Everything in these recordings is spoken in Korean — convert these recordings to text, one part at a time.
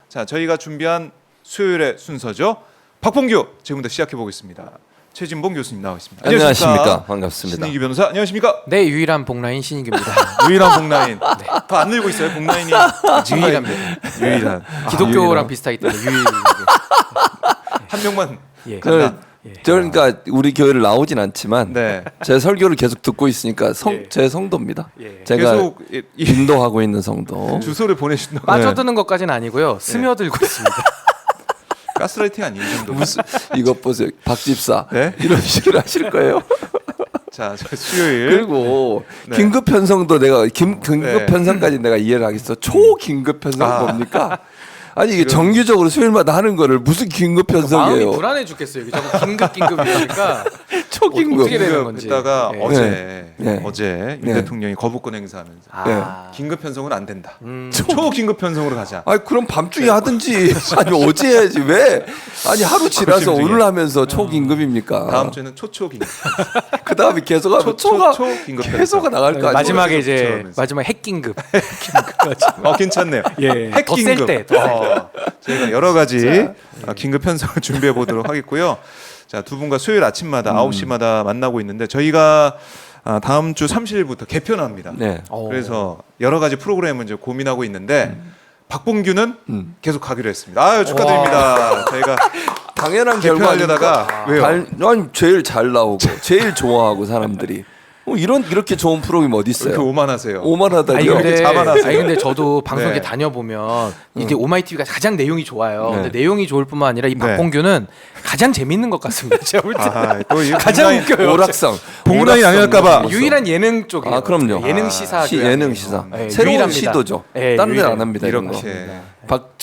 자, 저희가 준비한 수요일의 순서죠. 박봉규 지금부터 시작해 보겠습니다. 최진봉 교수님 나와 있습니다. 안녕하십니까. 반갑습니다. 신인기 변호사 안녕하십니까. 네, 유일한 복라인 신익입니다. 유일한 복라인. 더 안 늘고 있어요. 복라인이 유일합니다. 유일한. 기독교랑 비슷하기 때문에 유일하게. 한 명만. 예. 그러니까 우리 교회를 나오진 않지만 네. 제 설교를 계속 듣고 있으니까 제 성도입니다. 예. 제가 계속 인도하고 있는 성도. 주소를 보내신다. 빠져드는 것까지는 아니고요. 스며들고 있습니다. 가스라이팅 아니에요, 이 정도. 무슨 이것 보세요, 박 집사. 네? 이런 식으로 하실 거예요. 자, 저 수요일. 그리고 네. 긴급 편성도 내가 긴급 네. 편성까지 내가 이해를 하겠어. 초긴급 편성 뭡니까? 아니 이게 정기적으로 수요일마다 하는 거를 무슨 긴급 편성이에요? 마음이 불안해 죽겠어요. 이게 자꾸 긴급이니까 초긴급. 어떻게 되는 건지. 했다가 예. 어제 윤 네. 대통령이 거부권 행사하면서 아. 긴급 편성은 안 된다. 초긴급 편성으로 가자. 아니 그럼 밤중에 하든지 아니 어제 해야지 왜? 아니 하루 지나서 중에. 오늘 하면서 초긴급입입니까? 다음 주에는 초초긴급. 그 다음에 계속 하면 초가 초긴급 계속가 나갈 거 아니에요? 마지막에 이제 들어가면서. 마지막 핵긴급. 괜찮네요. 예. 핵 더 긴급. 셀 때, 더 셀 때. 저희가 여러 가지 긴급 편성을 준비해 보도록 하겠고요. 자, 두 분과 수요일 아침마다 9시마다 만나고 있는데 저희가 다음 주 30일부터 개편합니다. 네. 그래서 여러 가지 프로그램을 이제 고민하고 있는데 박봉규는 계속 가기로 했습니다. 아유, 축하드립니다. 저희가 당연한 개편하려다가 왜요? 아니 제일 잘 나오고 제일 좋아하고 사람들이 이렇게 좋은 프로그램 어디 이렇게 있어요? 오만하세요. 오만하다고요? 자만하세요. 근데 저도 방송에 네. 다녀보면 이제 오마이TV가 가장 내용이 좋아요. 네. 근데 내용이 좋을 뿐만 아니라 이 박봉규는 가장 재밌는 것 같습니다. 제가 볼 때. 또 이 가장 복라인- 웃겨요. 오락성. 복라인 아니랄까봐. 유일한 예능 쪽이에요. 아 그럼요. 예능 시사. 예능 시사. 네, 새로운 유일합니다. 시도죠. 네, 다른 데는 유일해요. 안 합니다. 이런 거. 이렇게.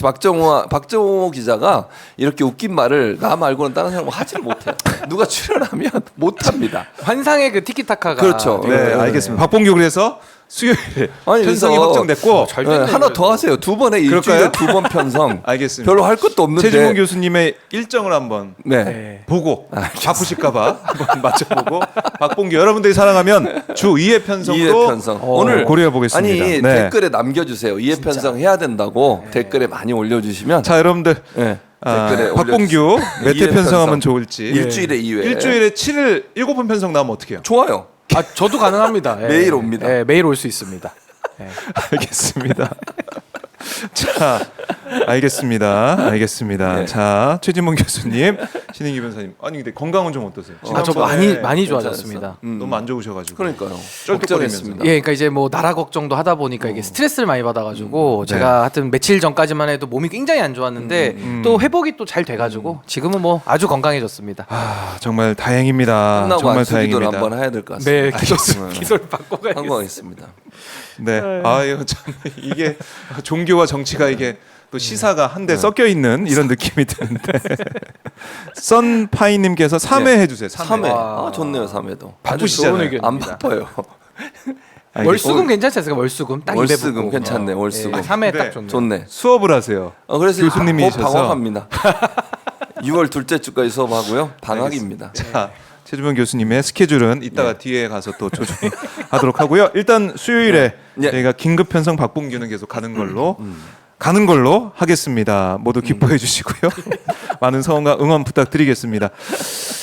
박정호 기자가 이렇게 웃긴 말을 나 말고는 다른 사람은 하지를 못해요. 누가 출연하면 못합니다. 환상의 그 티키타카가. 그렇죠. 네, 알겠습니다. 박봉규 그래서 수요일에 아니, 편성이 그래서 확정됐고 잘 네, 됐네, 하나 더 하세요. 두 번에 그럴까요? 일주일에 두 번 편성. 알겠습니다. 별로 할 것도 없는데. 최진봉 교수님의 일정을 한번 네. 네. 보고 바쁘실까봐 한번 맞춰보고 박봉규 여러분들이 사랑하면 주 2회 편성으로 2회 편성. 오늘 고려해 보겠습니다. 아니 네. 댓글에 남겨주세요. 2회 편성 해야 된다고 댓글에 많이 올려주시면. 자, 여러분들 네, 댓글에 박봉규 몇 회 2회 편성하면 좋을지 일주일에 2회. 일주일에 7일 7번 편성 나오면 어떡해요? 좋아요. 아, 저도 가능합니다. 예. 매일 옵니다. 예, 매일 올 수 있습니다. 알겠습니다. 자, 알겠습니다. 네. 자, 최진봉 교수님, 신인기 변호사님. 아니 근데 건강은 좀 어떠세요? 아, 저 지난번에 많이 좋아졌습니다. 너무 안 좋으셔가지고. 그러니까요. 쩔뚝거리면서. 걱정했습니다. 예, 그러니까 이제 뭐 나라 걱정도 하다 보니까 이게 스트레스를 많이 받아가지고 제가 하여튼 며칠 전까지만 해도 몸이 굉장히 안 좋았는데 또 회복이 또 잘 돼가지고 지금은 뭐 아주 건강해졌습니다. 아, 정말 다행입니다. 끝나고 정말 안수기도를 다행입니다. 한번 해야 될 것 같습니다. 네, 알겠습니다. 기도를 받고 가야겠습니다. 성공하겠습니다. 네. 아유, 참 이게 종교와 정치가 이게 또 시사가 한데 섞여 있는 이런 느낌이 드는데. 썬파이님께서 3회 해주세요. 3회. 3회. 와. 아, 좋네요. 3회도. 바쁘시잖아요. 좋은 의견입니다. 안 바빠요. 월수금 괜찮지 않습니까? 월수금 딱 입에 월수금 붙고. 괜찮네. 월수금. 3회 네. 딱 좋네. 좋네. 수업을 하세요. 그래서 교수님이셔서. 방학합니다. 6월 둘째 주까지 수업하고요. 방학입니다. 자, 최주병 교수님의 스케줄은 이따가 뒤에 가서 또 조정히 하도록 하고요. 일단 수요일에 네. 저희가 긴급 편성 박봉규는 계속 가는 걸로 하겠습니다. 모두 기뻐해 주시고요. 많은 성원과 응원 부탁드리겠습니다.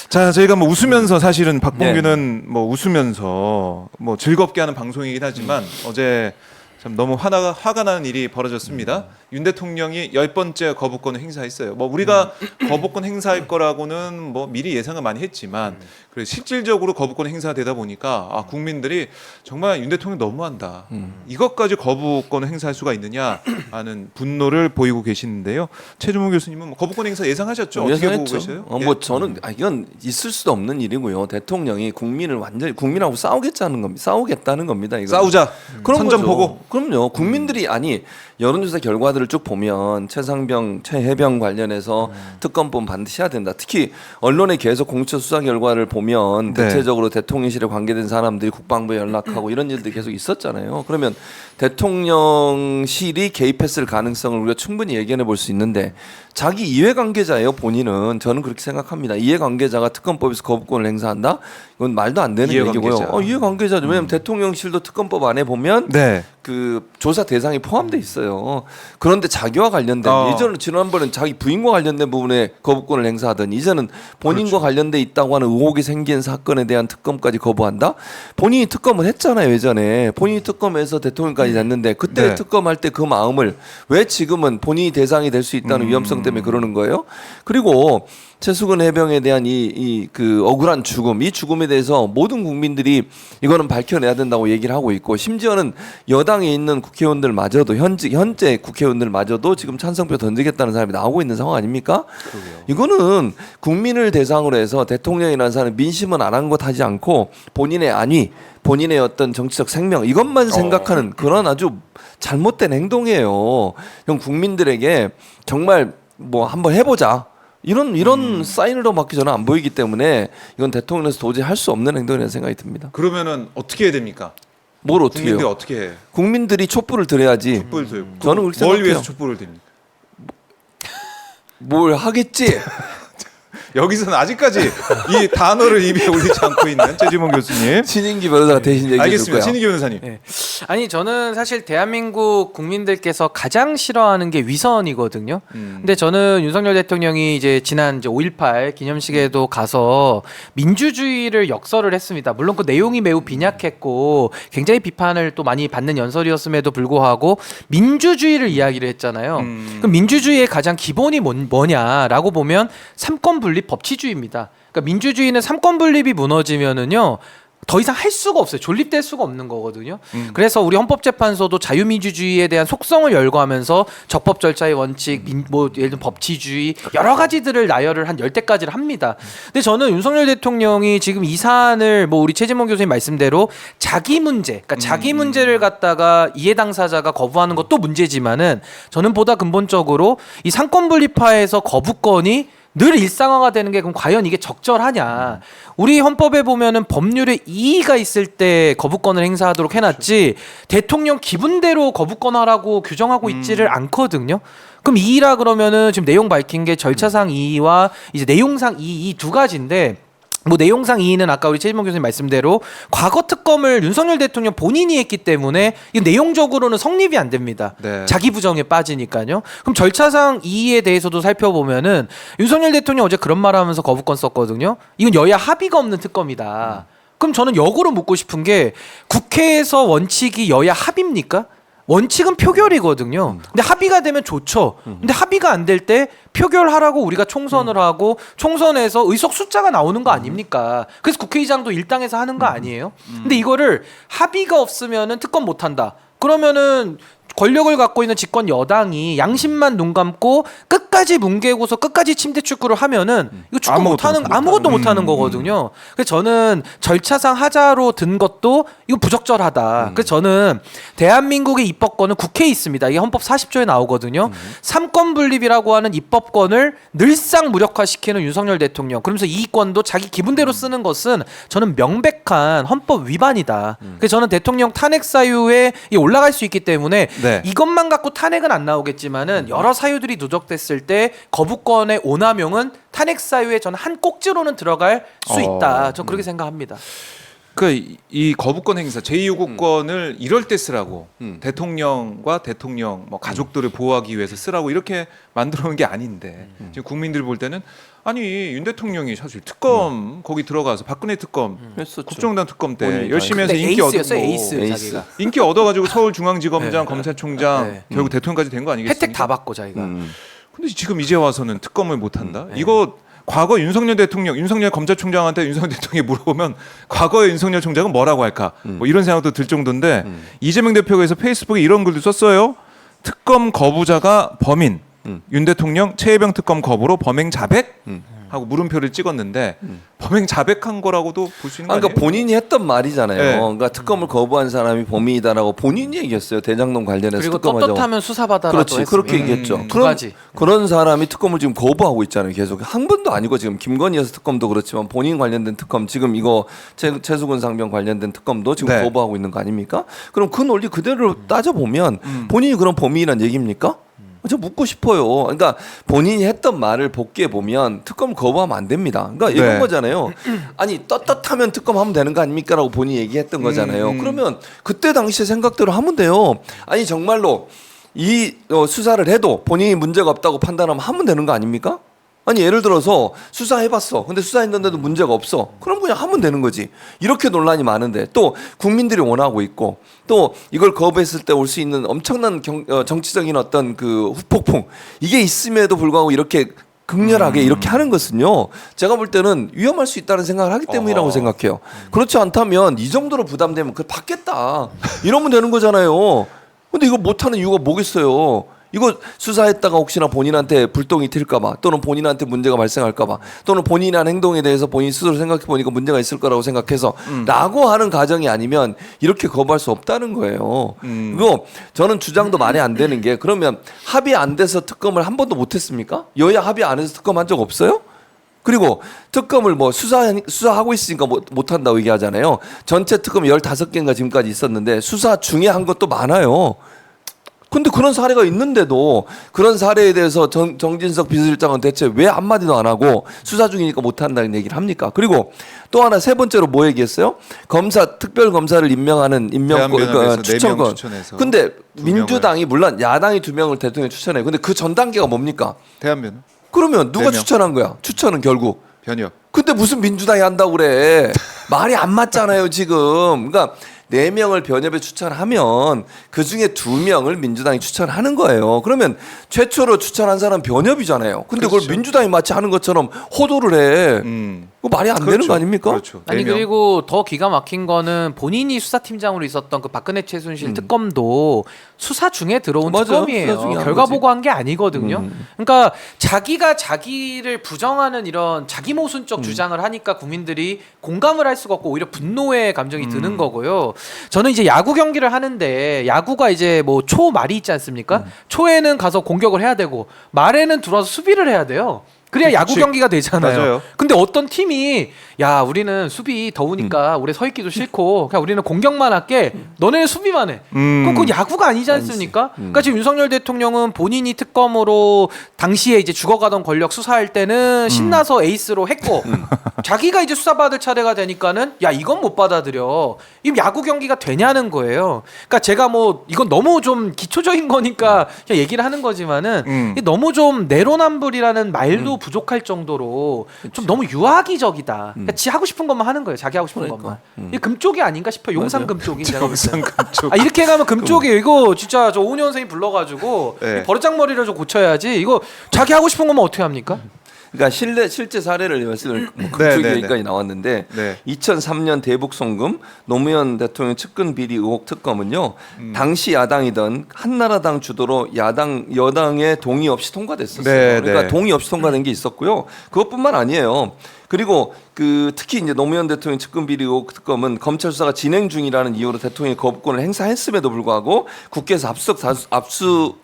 자, 저희가 뭐 웃으면서 사실은 박봉규는 뭐 웃으면서 뭐 즐겁게 하는 방송이긴 하지만 어제 참 너무 화가 나는 일이 벌어졌습니다. 윤 대통령이 10번째 거부권을 행사했어요. 뭐 우리가 거부권 행사할 거라고는 뭐 미리 예상을 많이 했지만 그래 실질적으로 거부권 행사되다 보니까 국민들이 정말 윤 대통령 너무한다. 이것까지 거부권을 행사할 수가 있느냐 하는 분노를 보이고 계시는데요. 최주문 교수님은 뭐 거부권 행사 예상하셨죠? 어떻게 보고 계세요? 뭐 저는 이건 있을 수도 없는 일이고요. 대통령이 국민을 완전히 국민하고 싸우겠다는 겁니다. 이거. 싸우자. 그런 선전포고. 거죠. 그럼요. 국민들이 아니 여론조사 결과들을 쭉 보면 최해병 관련해서 특검법 반드시 해야 된다. 특히 언론에 계속 공처 수사 결과를 보면 네. 대체적으로 대통령실에 관계된 사람들이 국방부에 연락하고 이런 일들이 계속 있었잖아요. 그러면 대통령실이 개입했을 가능성을 우리가 충분히 예견해 볼 수 있는데 자기 이해관계자예요. 본인은 저는 그렇게 생각합니다. 이해관계자가 특검법에서 거부권을 행사한다? 이건 말도 안 되는 이해관계자. 얘기고요. 이해관계자죠. 왜냐하면 대통령실도 특검법 안에 보면 네. 그 조사 대상에 포함돼 있어요. 그런데 자기와 관련된 예전에 지난번엔 자기 부인과 관련된 부분에 거부권을 행사하던 이제는 본인과 관련돼 있다고 하는 의혹이 생긴 사건에 대한 특검까지 거부한다. 본인이 특검을 했잖아요 예전에. 본인이 특검해서 대통령까지 됐는데 그때 네. 특검할 때 그 마음을 왜 지금은 본인이 대상이 될 수 있다는 위험성 때문에 그러는 거예요. 그리고 최수근 해병에 대한 그 억울한 죽음, 이 죽음에 대해서 모든 국민들이 이거는 밝혀내야 된다고 얘기를 하고 있고 심지어는 여당에 있는 국회의원들마저도 현재 국회의원들마저도 지금 찬성표 던지겠다는 사람이 나오고 있는 상황 아닙니까? 이거는 국민을 대상으로 해서 대통령이라는 사람은 민심은 아랑곳하지 않고 본인의 안위, 본인의 어떤 정치적 생명 이것만 생각하는 그런 아주 잘못된 행동이에요. 형 국민들에게 정말 뭐 한번 해보자. 이런 사인으로밖에 저는 안 보이기 때문에 이건 대통령에서 도저히 할 수 없는 행동이라는 생각이 듭니다. 그러면은 어떻게 해야 됩니까? 뭘 어떻게 국민들이 해요? 어떻게 해? 국민들이 촛불을 들어야지. 촛불 들고. 저는 그렇게 뭘 생각해요. 위해서 촛불을 듭니까? 뭘 하겠지? 여기서는 아직까지 이 단어를 입에 올리지 않고 있는 최지봉 교수님. 신인기 변호사가 대신 얘기해 줄 알겠습니다. 거야. 신희기 변호사님. 네. 아니 저는 사실 대한민국 국민들께서 가장 싫어하는 게 위선이거든요. 근데 저는 윤석열 대통령이 이제 지난 이제 5.18 기념식에도 가서 민주주의를 역설을 했습니다. 물론 그 내용이 매우 빈약했고 굉장히 비판을 또 많이 받는 연설이었음에도 불구하고 민주주의를 이야기를 했잖아요. 그럼 민주주의의 가장 기본이 뭐냐라고 보면 삼권 분립 법치주의입니다. 그러니까 민주주의는 삼권 분립이 무너지면은요. 더 이상 할 수가 없어요. 존립될 수가 없는 거거든요. 그래서 우리 헌법재판소도 자유민주주의에 대한 속성을 열거하면서 적법 절차의 원칙, 뭐 예를 들면 법치주의 여러 가지들을 나열을 한 10대까지를 합니다. 근데 저는 윤석열 대통령이 지금 이 사안을 뭐 우리 최진봉 교수님 말씀대로 자기 문제, 그러니까 자기 문제를 갖다가 이해 당사자가 거부하는 것도 문제지만은 저는 보다 근본적으로 이 상권 분립화에서 거부권이 늘 일상화가 되는 게 그럼 과연 이게 적절하냐? 우리 헌법에 보면은 법률에 이의가 있을 때 거부권을 행사하도록 해놨지 대통령 기분대로 거부권 하라고 규정하고 있지를 않거든요. 그럼 이의라 그러면은 지금 내용 밝힌 게 절차상 이의와 이제 내용상 이의 이 두 가지인데. 뭐 내용상 이의는 아까 우리 최진봉 교수님 말씀대로 과거 특검을 윤석열 대통령 본인이 했기 때문에 이 내용적으로는 성립이 안 됩니다. 네. 자기 부정에 빠지니까요. 그럼 절차상 이의에 대해서도 살펴보면은 윤석열 대통령 어제 그런 말하면서 거부권 썼거든요. 이건 여야 합의가 없는 특검이다. 그럼 저는 역으로 묻고 싶은 게 국회에서 원칙이 여야 합의입니까? 원칙은 표결이거든요. 근데 합의가 되면 좋죠. 근데 합의가 안 될 때 표결하라고 우리가 총선을 하고 총선에서 의석 숫자가 나오는 거 아닙니까? 그래서 국회의장도 일당에서 하는 거 아니에요? 근데 이거를 합의가 없으면은 특검 못 한다. 그러면은 권력을 갖고 있는 집권 여당이 양심만 눈 감고 끝까지 뭉개고서 끝까지 침대 축구를 하면은 이거 축구 아무것도 못하는 거거든요. 그래서 저는 절차상 하자로 든 것도 이거 부적절하다. 그래서 저는 대한민국의 입법권은 국회에 있습니다. 이게 헌법 40조에 나오거든요. 삼권 분립이라고 하는 입법권을 늘상 무력화시키는 윤석열 대통령. 그러면서 이권도 자기 기분대로 쓰는 것은 저는 명백한 헌법 위반이다. 그래서 저는 대통령 탄핵 사유에 올라갈 수 있기 때문에 네. 이것만 갖고 탄핵은 안 나오겠지만은 여러 사유들이 누적됐을 때 거부권의 오남용은 탄핵 사유에 저는 한 꼭지로는 들어갈 수 있다. 저는 그렇게 생각합니다. 이 거부권 행사 제2요구권을 이럴 때 쓰라고 대통령과 대통령 뭐 가족들을 보호하기 위해서 쓰라고 이렇게 만들어 놓은 게 아닌데 지금 국민들 볼 때는 아니 윤 대통령이 사실 특검 거기 들어가서 박근혜 특검 했었죠. 국정단 특검 때 본인이 열심히 해서 근데 인기 에이스였어요, 얻고 에이스 자기가. 인기 얻어가지고 서울중앙지검장 검찰총장 네. 결국 대통령까지 된 거 아니겠습니까? 혜택 다 받고 자기가. 근데 지금 이제 와서는 특검을 못 한다. 이거 과거 윤석열 대통령, 윤석열 검찰총장한테 윤석열 대통령이 물어보면 과거의 윤석열 총장은 뭐라고 할까? 뭐 이런 생각도 들 정도인데 이재명 대표가 페이스북에 이런 글도 썼어요. 특검 거부자가 범인, 윤 대통령 최혜병 특검 거부로 범행 자백 하고 물음표를 찍었는데 범행 자백한 거라고도 볼 수 있는 거 아니에요? 그러니까 본인이 했던 말이잖아요. 네. 그러니까 특검을 거부한 사람이 범인이다라고 본인이 얘기했어요. 대장동 관련해서 그리고 특검하자고. 떳떳하면 수사받아라도 그렇지, 그렇게 얘기했죠. 두 가지. 그런 사람이 특검을 지금 거부하고 있잖아요. 계속 한 번도 아니고 지금 김건희 여사 특검도 그렇지만 본인 관련된 특검 지금 이거 최수근 상병 관련된 특검도 지금 네. 거부하고 있는 거 아닙니까? 그럼 그 논리 그대로 따져 보면 본인이 그런 범인이란 얘기입니까? 저 묻고 싶어요. 그러니까 본인이 했던 말을 복귀해 보면 특검을 거부하면 안 됩니다. 그러니까 이런 네. 거잖아요. 아니 떳떳하면 특검하면 되는 거 아닙니까라고 본인이 얘기했던 거잖아요. 그러면 그때 당시에 생각대로 하면 돼요. 아니 정말로 이 수사를 해도 본인이 문제가 없다고 판단하면 하면 되는 거 아닙니까? 아니 예를 들어서 수사해봤어. 근데 수사했는데도 문제가 없어. 그럼 그냥 하면 되는 거지. 이렇게 논란이 많은데 또 국민들이 원하고 있고 또 이걸 거부했을 때 올 수 있는 엄청난 정치적인 어떤 그 후폭풍 이게 있음에도 불구하고 이렇게 극렬하게 이렇게 하는 것은요. 제가 볼 때는 위험할 수 있다는 생각을 하기 때문이라고 생각해요. 그렇지 않다면 이 정도로 부담되면 그걸 받겠다. 이러면 되는 거잖아요. 근데 이거 못하는 이유가 뭐겠어요. 이거 수사했다가 혹시나 본인한테 불똥이 튈까봐 또는 본인한테 문제가 발생할까봐 또는 본인이 한 행동에 대해서 본인 스스로 생각해보니까 문제가 있을 거라고 생각해서 라고 하는 가정이 아니면 이렇게 거부할 수 없다는 거예요. 그리고 저는 주장도 말이 안 되는 게 그러면 합의 안 돼서 특검을 한 번도 못했습니까? 여야 합의 안 해서 특검 한 적 없어요? 그리고 특검을 뭐 수사하고 있으니까 못한다고 얘기하잖아요. 전체 특검 15개인가 지금까지 있었는데 수사 중에 한 것도 많아요. 근데 그런 사례가 있는데도 그런 사례에 대해서 정진석 비서실장은 대체 왜 한마디도 안 하고 수사 중이니까 못한다는 얘기를 합니까? 그리고 또 하나 세 번째로 뭐 얘기했어요? 특별검사를 임명하는 대한변협에서 추천권. 4명 추천해서 근데 2명을. 민주당이 물론 야당이 2명을 대통령 추천해요. 근데 그 전 단계가 뭡니까? 대한변협 그러면 누가 4명. 추천한 거야? 추천은 결국. 변협. 근데 무슨 민주당이 한다고 그래. 말이 안 맞잖아요, 지금. 그러니까 4명을 변협에 추천하면 그중에 2명을 민주당이 추천하는 거예요. 그러면 최초로 추천한 사람 변협이잖아요. 근데 그걸 그렇죠. 민주당이 마치 하는 것처럼 호도를 해. 그거 말이 안 되는 그렇죠. 거 아닙니까? 그렇죠. 아니 4명. 그리고 더 기가 막힌 거는 본인이 수사팀장으로 있었던 그 박근혜 최순실 특검도 수사 중에 들어온 맞아요. 특검이에요. 수사 중에 한 결과 거지. 보고한 게 아니거든요. 그러니까 자기가 자기를 부정하는 이런 자기 모순적 주장을 하니까 국민들이 공감을 할 수가 없고 오히려 분노의 감정이 드는 거고요. 저는 이제 야구 경기를 하는데 야구가 이제 뭐 초 말이 있지 않습니까? 초에는 가서 공격을 해야 되고 말에는 들어와서 수비를 해야 돼요. 그래야 야구 그치. 경기가 되잖아요. 맞아요. 근데 어떤 팀이 야 우리는 수비 더우니까 우리 서 있기도 싫고 그냥 우리는 공격만 할게. 너네는 수비만 해. 그럼 그건 야구가 아니지 않습니까? 그러니까 지금 윤석열 대통령은 본인이 특검으로 당시에 이제 죽어가던 권력 수사할 때는 신나서 에이스로 했고 자기가 이제 수사받을 차례가 되니까는 야 이건 못 받아들여. 이 야구 경기가 되냐는 거예요. 그러니까 제가 뭐 이건 너무 좀 기초적인 거니까 그냥 얘기를 하는 거지만은 이게 너무 좀 내로남불이라는 말도 부족할 정도로 좀 너무 유아기적이다. 그러니까 지 하고 싶은 것만 하는 거예요. 자기 하고 싶은 것만. 이 금쪽이 아닌가 싶어요. 용산 금쪽이 제가 볼 때. 아 이렇게 가면 금쪽이에요. 이거 진짜 저 오은영 선생님 불러가지고 네. 이 버르장머리를 좀 고쳐야지. 이거 자기 하고 싶은 것만 어떻게 합니까? 그러니까 실제 사례를 말씀을 네, 극적 네, 얘기까지 나왔는데 네. 2003년 대북 송금 노무현 대통령 측근 비리 의혹 특검은요 당시 야당이던 한나라당 주도로 여당의 동의 없이 통과됐었어요. 네, 그러니까 네. 동의 없이 통과된 게 있었고요. 그것뿐만 아니에요. 그리고 특히 이제 노무현 대통령 측근 비리 의혹 특검은 검찰 수사가 진행 중이라는 이유로 대통령이 거부권을 행사했음에도 불구하고 국회에서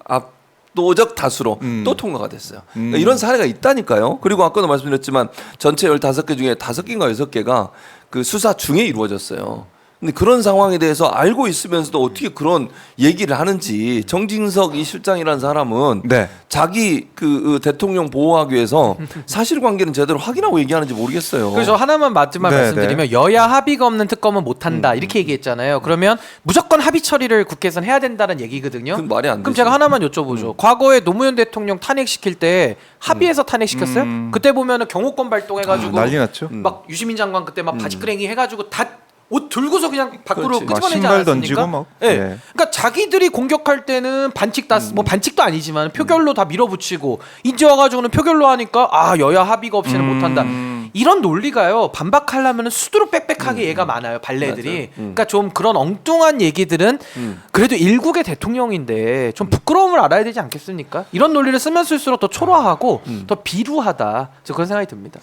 압도적 다수로 또 통과가 됐어요. 그러니까 이런 사례가 있다니까요. 그리고 아까도 말씀드렸지만 전체 15개 중에 5개인가 6개가 그 수사 중에 이루어졌어요. 근데 그런 상황에 대해서 알고 있으면서도 어떻게 그런 얘기를 하는지 정진석 이 실장이라는 사람은 네. 자기 그 대통령 보호하기 위해서 사실관계는 제대로 확인하고 얘기하는지 모르겠어요. 그래서 하나만 마지막 네, 말씀드리면 여야 합의가 없는 특검은 못한다 이렇게 얘기했잖아요. 그러면 무조건 합의 처리를 국회에서는 해야 된다는 얘기거든요. 그건 말이 안 그럼 되지. 제가 하나만 여쭤보죠. 과거에 노무현 대통령 탄핵시킬 때 합의해서 탄핵시켰어요? 그때 보면은 경호권 발동해가지고 난리 났죠. 막 유시민 장관 그때 막 바지끄랭이 해가지고 다 옷 들고서 그냥 밖으로 그렇지. 막 끄집어내지 신발 않았습니까? 던지고 막. 예. 예. 그러니까 자기들이 공격할 때는 반칙 뭐 반칙도 아니지만 표결로 다 밀어붙이고 이제 와가지고는 표결로 하니까 아 여야 합의가 없이는 못한다. 이런 논리가요 반박하려면 수두룩 빽빽하게 얘가 많아요 발레들이. 그러니까 좀 그런 엉뚱한 얘기들은 그래도 일국의 대통령인데 좀 부끄러움을 알아야 되지 않겠습니까? 이런 논리를 쓰면 쓸수록 더 초라하고 더 비루하다. 저 그런 생각이 듭니다.